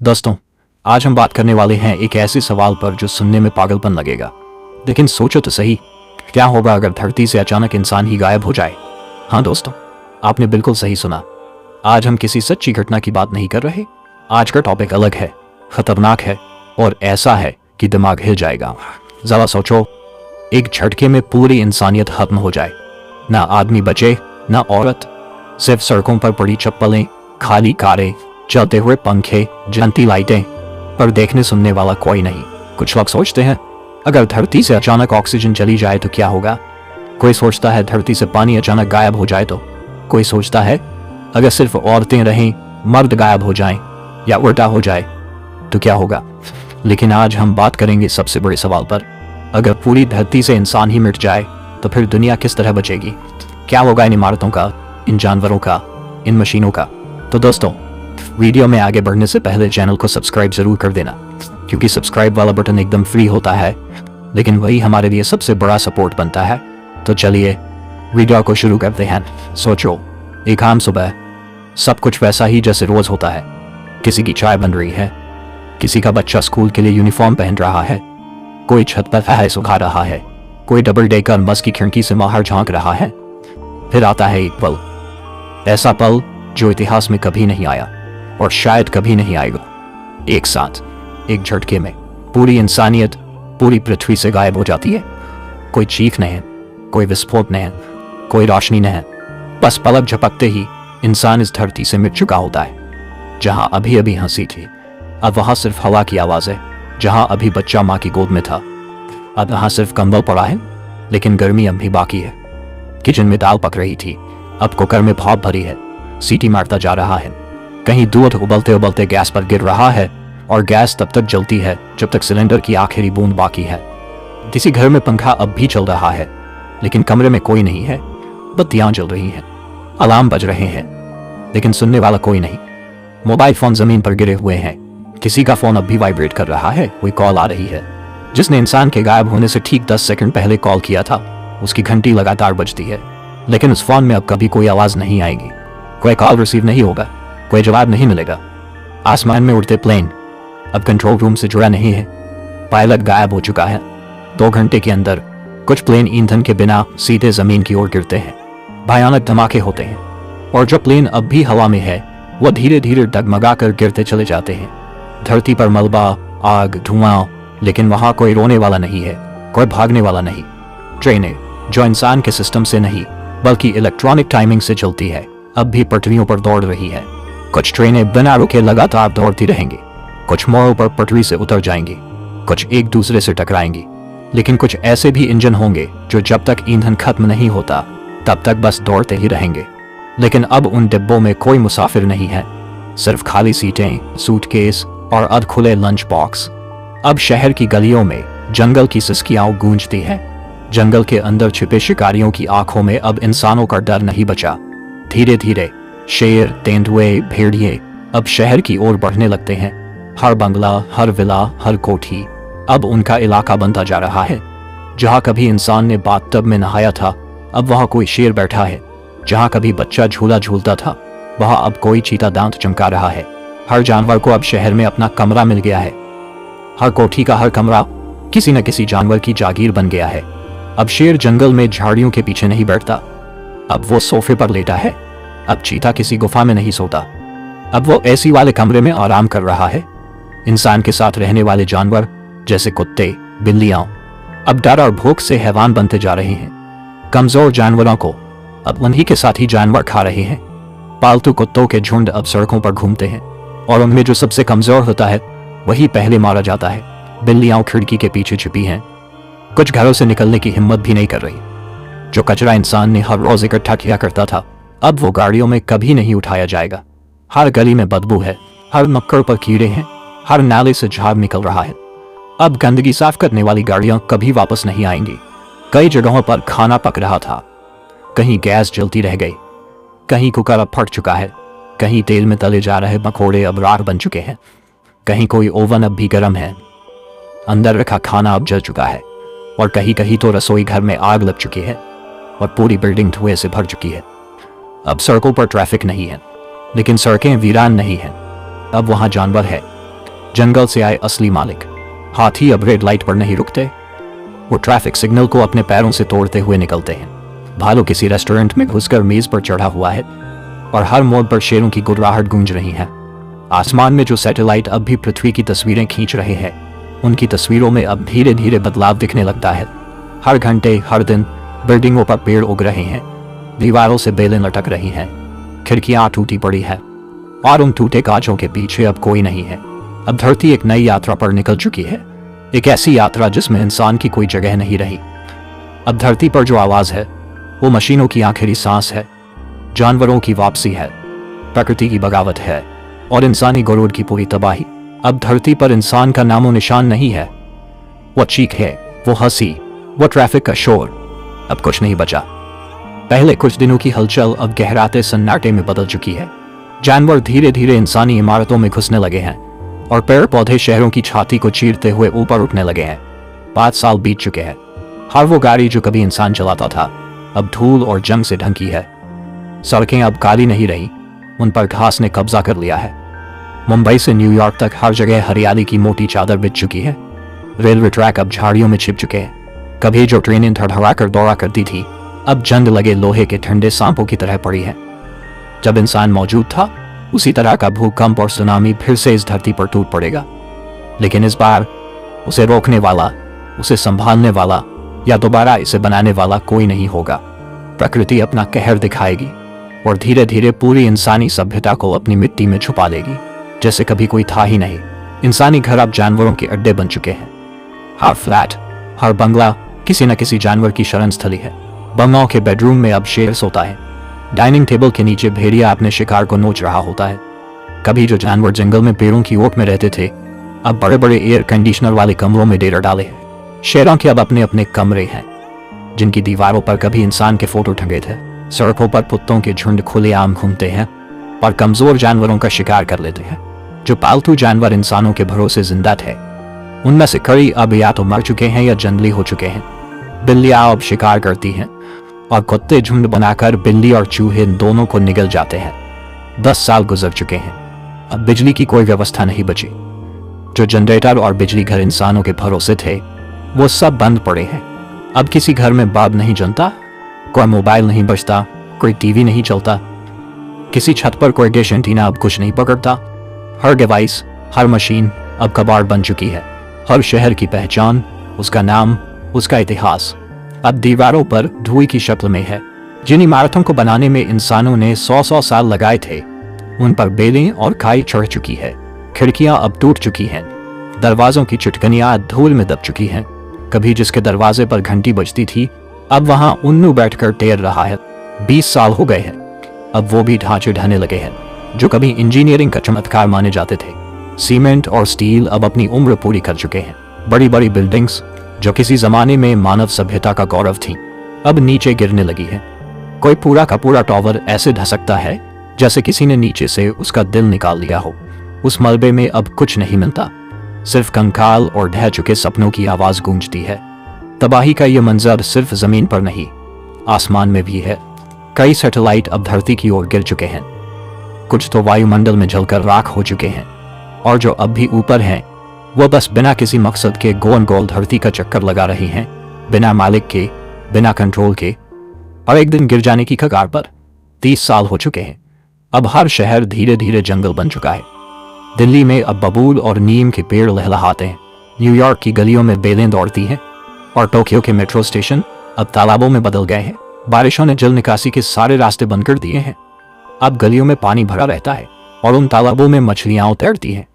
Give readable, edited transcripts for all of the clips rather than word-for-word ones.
दोस्तों, आज हम बात करने वाले हैं एक ऐसे सवाल पर जो सुनने में पागलपन लगेगा, लेकिन सोचो तो सही, क्या होगा अगर धरती से अचानक इंसान ही गायब हो जाए। हाँ दोस्तों, आपने बिल्कुल सही सुना। आज हम किसी सच्ची घटना की बात नहीं कर रहे। आज का टॉपिक अलग है, खतरनाक है और ऐसा है कि दिमाग हिल जाएगा। जरा सोचो, एक झटके में पूरी इंसानियत खत्म हो जाए, ना आदमी बचे ना औरत, सिर्फ सड़कों पर पड़ी चप्पलें, खाली कारें, चलते हुए पंखे, जलती लाइटें, पर देखने सुनने वाला कोई नहीं। कुछ लोग सोचते हैं अगर धरती से अचानक ऑक्सीजन चली जाए तो क्या होगा। कोई सोचता है धरती से पानी अचानक गायब हो जाए तो। कोई सोचता है अगर सिर्फ औरतें रहें, मर्द गायब हो जाएं या उल्टा हो जाए तो क्या होगा। लेकिन आज हम बात करेंगे सबसे बड़े सवाल पर, अगर पूरी धरती से इंसान ही मिट जाए तो फिर दुनिया किस तरह बचेगी। क्या होगा इन इमारतों का, इन जानवरों का, इन मशीनों का। तो दोस्तों, वीडियो में आगे बढ़ने से पहले चैनल को सब्सक्राइब जरूर कर देना, क्योंकि सब्सक्राइब वाला बटन एकदम फ्री होता है, लेकिन वही हमारे लिए सबसे बड़ा सपोर्ट बनता है। तो चलिए वीडियो को शुरू करते हैं। सोचो, एक आम सुबह, सब कुछ वैसा ही जैसे रोज होता है। किसी की चाय बन रही है, किसी का बच्चा स्कूल के लिए यूनिफॉर्म पहन रहा है, कोई छत पर फैले सुखा रहा है, कोई डबल डेकर बस की खिड़की से बाहर झांक रहा है। फिर आता है एक पल, ऐसा पल जो इतिहास में कभी नहीं आया और शायद कभी नहीं आएगा। एक साथ, एक झटके में पूरी इंसानियत पूरी पृथ्वी से गायब हो जाती है। कोई चीख नहीं, कोई विस्फोट नहीं, कोई रोशनी नहीं, बस पलक झपकते ही इंसान इस धरती से मिट चुका होता है। जहां अभी अभी हंसी थी, अब वहां सिर्फ हवा की आवाज है। जहां अभी बच्चा मां की गोद में था, अब वहां सिर्फ कंबल पड़ा है, लेकिन गर्मी अब भी बाकी है। किचन में दाल पक रही थी, अब कुकर में भाप भरी है, सीटी मारता जा रहा है। कहीं दूध उबलते उबलते गैस पर गिर रहा है और गैस तब तक जलती है जब तक सिलेंडर की आखिरी बूंद बाकी है। किसी घर में पंखा अब भी चल रहा है, लेकिन कमरे में कोई नहीं है। बत्तियां जल रही हैं, अलार्म बज रहे हैं, लेकिन सुनने वाला कोई नहीं। मोबाइल फोन जमीन पर गिरे हुए हैं, किसी का फोन अब भी वाइब्रेट कर रहा है, कोई कॉल आ रही है। जिसने इंसान के गायब होने से ठीक 10 सेकंड पहले कॉल किया था, उसकी घंटी लगातार बजती है, लेकिन उस फोन में अब कभी कोई आवाज नहीं आएगी। कोई कॉल रिसीव नहीं होगा, कोई जवाब नहीं मिलेगा। आसमान में उड़ते प्लेन अब कंट्रोल रूम से जुड़ा नहीं है, पायलट गायब हो चुका है। 2 घंटे के अंदर कुछ प्लेन ईंधन के बिना सीधे जमीन की ओर गिरते हैं, भयानक धमाके होते हैं, और जो प्लेन अब भी हवा में है वो धीरे धीरे डगमगा कर गिरते चले जाते हैं। धरती पर मलबा, आग, धुआं, लेकिन वहां कोई रोने वाला नहीं है, कोई भागने वाला नहीं। ट्रेनें जो इंसान के सिस्टम से नहीं बल्कि इलेक्ट्रॉनिक टाइमिंग से चलती है, अब भी पटरियों पर दौड़ रही है। कुछ ट्रेनें बिना रुके लगातार दौड़ती रहेंगी, कुछ मोड़ों पर पटरी से उतर जाएंगी, कुछ एक दूसरे से टकराएंगी, लेकिन कुछ ऐसे भी इंजन होंगे जो जब तक ईंधन खत्म नहीं होता तब तक बस दौड़ते ही रहेंगे। लेकिन अब उन डिब्बों में कोई मुसाफिर नहीं है, सिर्फ खाली सीटें, सूटकेस और अधखुले लंच बॉक्स। अब शहर की गलियों में जंगल की सिसकियां गूंजती है। जंगल के अंदर छिपे शिकारियों की आंखों में अब इंसानों का डर नहीं बचा। धीरे धीरे शेर, तेंदुए, भेड़िए अब शहर की ओर बढ़ने लगते हैं। हर बंगला, हर विला, हर कोठी अब उनका इलाका बनता जा रहा है। जहां कभी इंसान ने बाथटब में नहाया था, अब वहां कोई शेर बैठा है। जहां कभी बच्चा झूला झूलता था, वहां अब कोई चीता दांत चमका रहा है। हर जानवर को अब शहर में अपना कमरा मिल गया है। हर कोठी का हर कमरा किसी न किसी जानवर की जागीर बन गया है। अब शेर जंगल में झाड़ियों के पीछे नहीं बैठता, अब वो सोफे पर लेटा है। अब चीता किसी गुफा में नहीं सोता, अब वो एसी वाले कमरे में आराम कर रहा है। इंसान के साथ रहने वाले जानवर जैसे कुत्ते, बिल्लियां अब डर और भूख से हैवान बनते जा रहे हैं। कमजोर जानवरों को अब उन्हीं के साथ ही जानवर खा रहे हैं। पालतू कुत्तों के झुंड अब सड़कों पर घूमते हैं, और उनमें जो सबसे कमजोर होता है वही पहले मारा जाता है। बिल्लियां खिड़की के पीछे छिपी हैं, कुछ घरों से निकलने की हिम्मत भी नहीं कर रही। जो कचरा इंसान ने हर रोज इकट्ठा किया करता था, अब वो गाड़ियों में कभी नहीं उठाया जाएगा। हर गली में बदबू है, हर नुक्कड़ पर कीड़े हैं, हर नाले से झाग निकल रहा है। अब गंदगी साफ करने वाली गाड़ियां कभी वापस नहीं आएंगी। कई जगहों पर खाना पक रहा था, कहीं गैस जलती रह गई, कहीं कुकर अब फट चुका है, कहीं तेल में तले जा रहे पकौड़े अब राख बन चुके हैं, कहीं कोई ओवन अब भी गर्म है, अंदर रखा खाना अब जल चुका है, और कहीं कहीं तो रसोई घर में आग लग चुकी है और पूरी बिल्डिंग धुएं से भर चुकी है। अब सड़कों पर ट्रैफिक नहीं है, लेकिन सड़कें वीरान नहीं हैं। अब वहां जानवर है, जंगल से आए असली मालिक। हाथी अब रेड लाइट पर नहीं रुकते, वो ट्रैफिक सिग्नल को अपने पैरों से तोड़ते हुए निकलते हैं। भालू किसी रेस्टोरेंट में घुसकर मेज पर चढ़ा हुआ है और हर मोड़ पर शेरों की गुर्राहट गूंज रही है। आसमान में जो सैटेलाइट अब भी पृथ्वी की तस्वीरें खींच रहे हैं, उनकी तस्वीरों में अब धीरे धीरे बदलाव दिखने लगता है। हर घंटे हर दिन बिल्डिंगों पर पेड़ उग रहे हैं, दीवारों से बेलें लटक रही हैं, खिड़कियां टूटी पड़ी है और उन टूटे कांचों के पीछे अब कोई नहीं है। अब धरती एक नई यात्रा पर निकल चुकी है, एक ऐसी यात्रा जिसमें इंसान की कोई जगह नहीं रही। अब धरती पर जो आवाज है वो मशीनों की आखिरी सांस है, जानवरों की वापसी है, प्रकृति की बगावत है और इंसानी गुरूर की पूरी तबाही। अब धरती पर इंसान का नामो निशान नहीं है। वो चीख है, वो हंसी, वो ट्रैफिक का शोर, अब कुछ नहीं बचा। पहले कुछ दिनों की हलचल अब गहराते सन्नाटे में बदल चुकी है। जानवर धीरे धीरे इंसानी इमारतों में घुसने लगे हैं और पेड़ पौधे शहरों की छाती को चीरते हुए ऊपर उठने लगे हैं। 5 साल बीत चुके हैं। हर वो गाड़ी जो कभी इंसान चलाता था अब धूल और जंग से ढंकी है। सड़कें अब काली नहीं रही, उन पर घास ने कब्जा कर लिया है। मुंबई से न्यूयॉर्क तक हर जगह हरियाली की मोटी चादर बिछ चुकी है। रेलवे ट्रैक अब झाड़ियों में छिप चुके हैं। कभी जो ट्रेनें धड़धड़ा कर दौड़ा करती थी अब जंग लगे लोहे के ठंडे सांपों की तरह पड़ी है। जब इंसान मौजूद था उसी तरह का भूकंप और सुनामी फिर से इस धरती पर टूट पड़ेगा, लेकिन इस बार उसे रोकने वाला, उसे संभालने वाला या दोबारा इसे बनाने वाला कोई नहीं होगा। प्रकृति अपना कहर दिखाएगी और धीरे धीरे पूरी इंसानी सभ्यता को अपनी मिट्टी में छुपा लेगी, जैसे कभी कोई था ही नहीं। इंसानी घर अब जानवरों के अड्डे बन चुके हैं। हर फ्लैट, हर बंगला किसी न किसी जानवर की शरण स्थली है। बंगलों के बेडरूम में अब शेर सोता है, डाइनिंग टेबल के नीचे भेड़िया अपने शिकार को नोच रहा होता है। कभी जो जानवर जंगल में पेड़ों की ओट में रहते थे अब बड़े बड़े एयर कंडीशनर वाले कमरों में डेरा डाले हैं। शेरों के अब अपने अपने कमरे हैं, जिनकी दीवारों पर कभी इंसान के फोटो टंगे थे। सड़कों पर कुत्तों के झुंड खुलेआम घूमते हैं और कमजोर जानवरों का शिकार कर लेते हैं। जो पालतू जानवर इंसानों के भरोसे जिंदा थे उनमें से कई अब या तो मर चुके हैं या जंगली हो चुके हैं। बिल्लियां अब शिकार करती हैं और कुत्ते झुंड बनाकर बिल्ली और चूहे दोनों को निगल जाते हैं। 10 साल गुजर चुके हैं, अब बिजली की कोई व्यवस्था नहीं बची। जो जनरेटर और बिजली घर इंसानों के भरोसे थे वो सब बंद पड़े हैं। अब किसी घर में बल्ब नहीं जलता, कोई मोबाइल नहीं बजता, कोई टीवी नहीं चलता, किसी छत पर कोई डिश एंटीना अब कुछ नहीं पकड़ता। हर डिवाइस, हर मशीन अब कबाड़ बन चुकी है। हर शहर की पहचान, उसका नाम, उसका इतिहास अब दीवारों पर धुएं की शक्ल में है। जिन इमारतों को बनाने में इंसानों ने 100 साल लगाए थे उन पर बेलें और खाई चढ़ चुकी है। खिड़कियां अब टूट चुकी हैं, दरवाजों की चुटकनियां धूल में दब चुकी हैं। कभी जिसके दरवाजे पर घंटी बजती थी अब वहां उन्नू बैठकर टेर रहा है। 20 साल हो गए हैं, अब वो भी ढांचे ढहने लगे हैं जो कभी इंजीनियरिंग का चमत्कार माने जाते थे। सीमेंट और स्टील अब अपनी उम्र पूरी कर चुके हैं। बड़ी बड़ी बिल्डिंग्स जो किसी जमाने में मानव सभ्यता का गौरव थी अब नीचे गिरने लगी है। कोई पूरा का पूरा टावर ऐसे धसकता है जैसे किसी ने नीचे से उसका दिल निकाल लिया हो। उस मलबे में अब कुछ नहीं मिलता, सिर्फ कंकाल और ढह चुके सपनों की आवाज गूंजती है। तबाही का ये मंजर सिर्फ जमीन पर नहीं, आसमान में भी है। कई सैटेलाइट अब धरती की ओर गिर चुके हैं, कुछ तो वायुमंडल में जलकर राख हो चुके हैं और जो अब भी ऊपर हैं वो बस बिना किसी मकसद के गोल गोल धरती का चक्कर लगा रही हैं, बिना मालिक के, बिना कंट्रोल के, और एक दिन गिर जाने की कगार पर। 30 साल हो चुके हैं, अब हर शहर धीरे धीरे जंगल बन चुका है। दिल्ली में अब बबूल और नीम के पेड़ लहलहाते हैं, न्यूयॉर्क की गलियों में बेलें दौड़ती हैं और टोक्यो के मेट्रो स्टेशन अब तालाबों में बदल गए हैं। बारिशों ने जल निकासी के सारे रास्ते बंद कर दिए हैं। अब गलियों में पानी भरा रहता है और उन तालाबों में मछलियां तैरती हैं।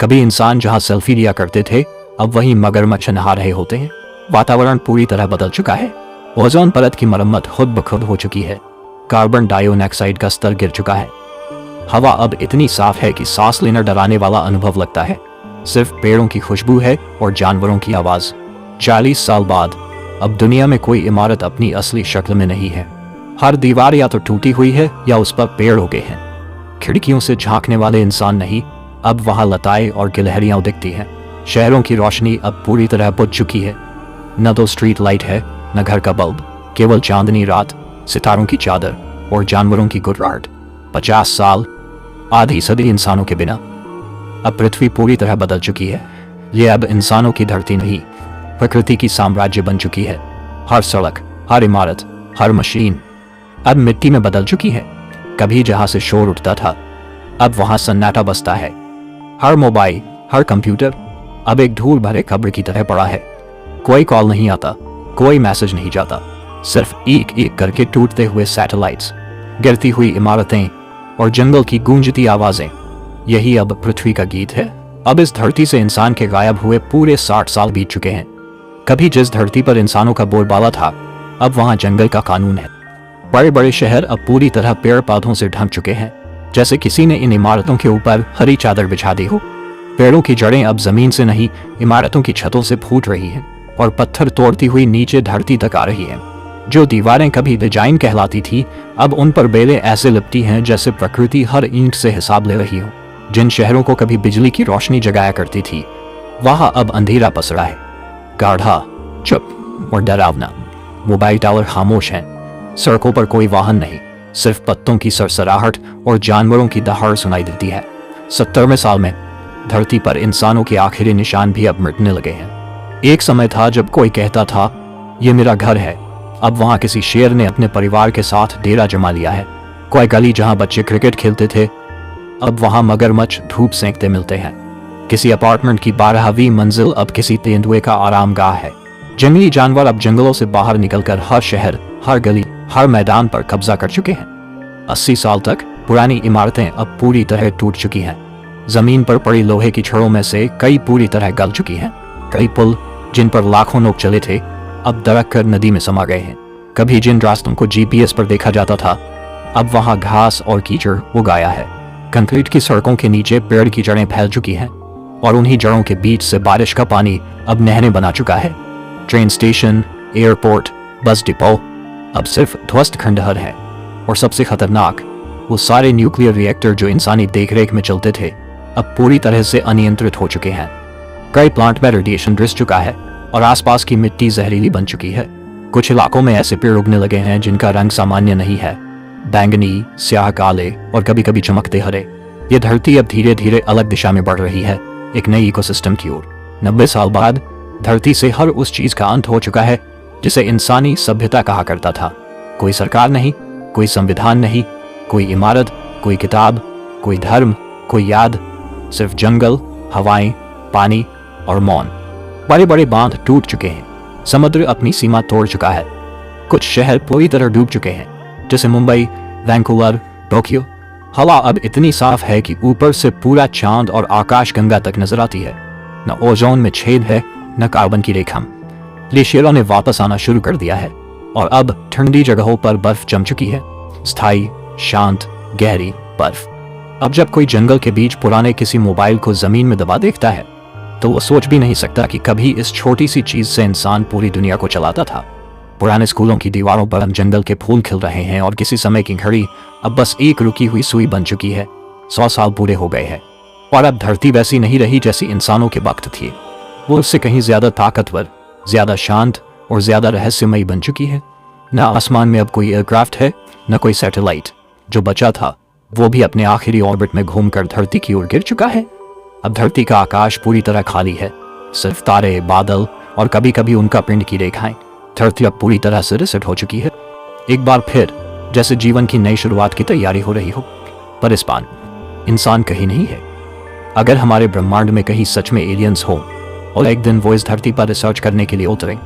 कभी इंसान जहां सेल्फी लिया करते थे अब वहीं मगरमच्छ नहा रहे होते हैं। वातावरण पूरी तरह बदल चुका है। ओजोन परत की मरम्मत खुद ब खुद हो चुकी है। कार्बन डाइऑक्साइड का स्तर गिर चुका है। हवा अब इतनी साफ है कि सांस लेना डराने वाला अनुभव लगता है। सिर्फ पेड़ों की खुशबू है और जानवरों की आवाज। 40 साल बाद अब दुनिया में कोई इमारत अपनी असली शक्ल में नहीं है। हर दीवार या तो टूटी हुई है या उस पर पेड़ उगे हैं। खिड़कियों से झांकने वाले इंसान नहीं, अब वहां लताएं और गिलहरियां दिखती हैं। शहरों की रोशनी अब पूरी तरह बुझ चुकी है। न तो स्ट्रीट लाइट है, न घर का बल्ब, केवल चांदनी रात, सितारों की चादर और जानवरों की गुर्राहट। 50 साल, आधी सदी इंसानों के बिना। अब पृथ्वी पूरी तरह बदल चुकी है। ये अब इंसानों की धरती नहीं, प्रकृति की साम्राज्य बन चुकी है। हर सड़क, हर इमारत, हर मशीन अब मिट्टी में बदल चुकी है। कभी जहां से शोर उठता था, अब वहां सन्नाटा बसता है। हर मोबाइल, हर कंप्यूटर अब एक धूल भरे कब्र की तरह पड़ा है। कोई कॉल नहीं आता, कोई मैसेज नहीं जाता, सिर्फ एक एक करके टूटते हुए सैटेलाइट्स, गिरती हुई इमारतें और जंगल की गूंजती आवाजें। यही अब पृथ्वी का गीत है। अब इस धरती से इंसान के गायब हुए पूरे 60 साल बीत चुके हैं। कभी जिस धरती पर इंसानों का बोलबाला था, अब वहां जंगल का कानून है। बड़े बड़े शहर अब पूरी तरह पेड़ पौधों से ढक चुके हैं, जैसे किसी ने इन इमारतों के ऊपर हरी चादर बिछा दी हो। पेड़ों की जड़ें अब जमीन से नहीं, इमारतों की छतों से फूट रही हैं और पत्थर तोड़ती हुई नीचे धरती तक आ रही हैं। जो दीवारें कभी डिजाइन कहलाती थी, अब उन पर बेलें ऐसे लिपटी हैं जैसे प्रकृति हर ईंट से हिसाब ले रही हो। जिन शहरों को कभी बिजली की रोशनी जगाया करती थी, वहां अब अंधेरा पसरा है, गाढ़ा, चुप और डरावना। मोबाइल टावर खामोश हैं, सड़कों पर कोई वाहन नहीं, सिर्फ पत्तों की सरसराहट और जानवरों की दहाड़ सुनाई देती है। 70वें साल में धरती पर इंसानों के आखिरी निशान भी अब मिटने लगे हैं। एक समय था जब कोई कहता था, ये मेरा घर है। अब वहां किसी शेर ने अपने परिवार के साथ डेरा जमा लिया है। कोई गली जहां बच्चे क्रिकेट खेलते थे, अब वहां मगरमच्छ धूप सेंकते मिलते हैं। किसी अपार्टमेंट की 12वीं मंजिल अब किसी तेंदुए का आरामगाह है। जंगली जानवर अब जंगलों से बाहर निकलकर हर शहर, हर गली, हर मैदान पर कब्जा कर चुके हैं। 80 साल तक पुरानी इमारतें अब पूरी तरह टूट चुकी हैं। जमीन पर पड़ी लोहे की छड़ों में से कई पूरी तरह गल चुकी हैं। कई पुल जिन पर लाखों लोग चले थे, अब दरक कर नदी में समा गए हैं। कभी जिन रास्तों को GPS पर देखा जाता था, अब वहां घास और कीचड़ उग आया है। कंक्रीट की सड़कों के नीचे पेड़ की जड़ें फैल चुकी हैं और उन्हीं जड़ों के बीच से बारिश का पानी अब नहरें बना चुका है। Train station, airport, bus depot अब सिर्फ ध्वस्त खंडहर है। और सबसे खतरनाक, वो सारे न्यूक्लियर रिएक्टर जो इंसानी देखरेख में चलते थे, अब पूरी तरह से अनियंत्रित हो चुके हैं। कई प्लांट में रेडिएशन रिस चुका है और आसपास की मिट्टी जहरीली बन चुकी है। कुछ इलाकों में ऐसे पेड़ उगने लगे हैं जिनका रंग सामान्य नहीं है, बैंगनी, स्याह काले और कभी कभी चमकते हरे। ये धरती अब धीरे धीरे अलग दिशा में बढ़ रही है, एक नई इकोसिस्टम की ओर। 90 साल बाद धरती से हर उस चीज का अंत हो चुका है जिसे इंसानी सभ्यता कहा करता था। कोई सरकार नहीं, कोई संविधान नहीं, कोई इमारत, कोई किताब, कोई धर्म, कोई याद, सिर्फ जंगल, हवाएं, पानी और मौन। बड़े बड़े बांध टूट चुके हैं, समुद्र अपनी सीमा तोड़ चुका है। कुछ शहर पूरी तरह डूब चुके हैं, जैसे मुंबई, वैंकूवर, टोक्यो। हवा अब इतनी साफ है कि ऊपर से पूरा चांद और आकाश गंगा तक नजर आती है। न ओजोन में छेद है, न कार्बन की रेखा। ग्लेशियरों ने वापस आना शुरू कर दिया है और अब ठंडी जगहों पर बर्फ जम चुकी है, स्थायी, शांत, गहरी बर्फ। अब जब कोई जंगल के बीच पुराने किसी मोबाइल को जमीन में दबा देखता है, तो वो सोच भी नहीं सकता कि कभी इस छोटी सी चीज से इंसान पूरी दुनिया को चलाता था। पुराने स्कूलों की दीवारों पर अब जंगल के फूल खिल रहे हैं और किसी समय की घड़ी अब बस एक रुकी हुई सुई बन चुकी है। 100 साल पूरे हो गए हैं और अब धरती वैसी नहीं रही जैसी इंसानों के वक्त थी। वो उससे कहीं ज्यादा ताकतवर, ज्यादा शांत और ज्यादा रहस्यमयी बन चुकी है। न आसमान में अब कोई एयरक्राफ्ट है, न कोई सैटेलाइट। जो बचा था वो भी अपने आखिरी ऑर्बिट में घूमकर धरती की ओर गिर चुका है। अब धरती का आकाश पूरी तरह खाली है, सिर्फ तारे, बादल और कभी कभी उनका पिंड की रेखाएं। धरती अब पूरी तरह से रिसेट हो चुकी है, एक बार फिर जैसे जीवन की नई शुरुआत की तैयारी हो रही हो। पर इस बार इंसान कहीं नहीं है। अगर हमारे ब्रह्मांड में कहीं सच में एलियंस हो और एक दिन वो इस धरती पर रिसर्च करने के लिए उतरें,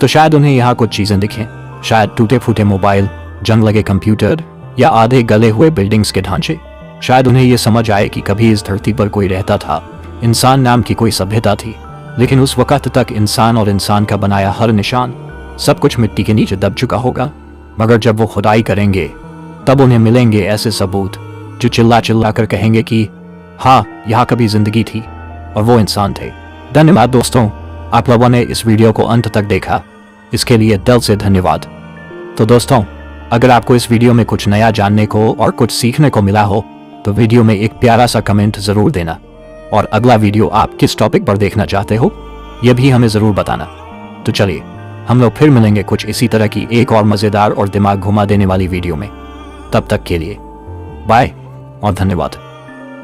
तो शायद उन्हें यहाँ कुछ चीजें दिखें। शायद टूटे फूटे मोबाइल, जंग लगे कंप्यूटर या आधे गले हुए बिल्डिंग्स के ढांचे। शायद उन्हें यह समझ आए कि कभी इस धरती पर कोई रहता था, इंसान नाम की कोई सभ्यता थी, लेकिन उस वक्त तक इंसान और इंसान का बनाया हर निशान, सब कुछ मिट्टी के नीचे दब चुका होगा। मगर जब वो खुदाई करेंगे, तब उन्हें मिलेंगे ऐसे सबूत जो चिल्ला चिल्ला कर कहेंगे कि हाँ, यहाँ कभी जिंदगी थी और वो इंसान थे। धन्यवाद दोस्तों, आप लोगों ने इस वीडियो को अंत तक देखा, इसके लिए दिल से धन्यवाद। तो दोस्तों, अगर आपको इस वीडियो में कुछ नया जानने को और कुछ सीखने को मिला हो, तो वीडियो में एक प्यारा सा कमेंट जरूर देना और अगला वीडियो आप किस टॉपिक पर देखना चाहते हो, यह भी हमें जरूर बताना। तो चलिए, हम लोग फिर मिलेंगे कुछ इसी तरह की एक और मजेदार और दिमाग घुमा देने वाली वीडियो में। तब तक के लिए बाय और धन्यवाद।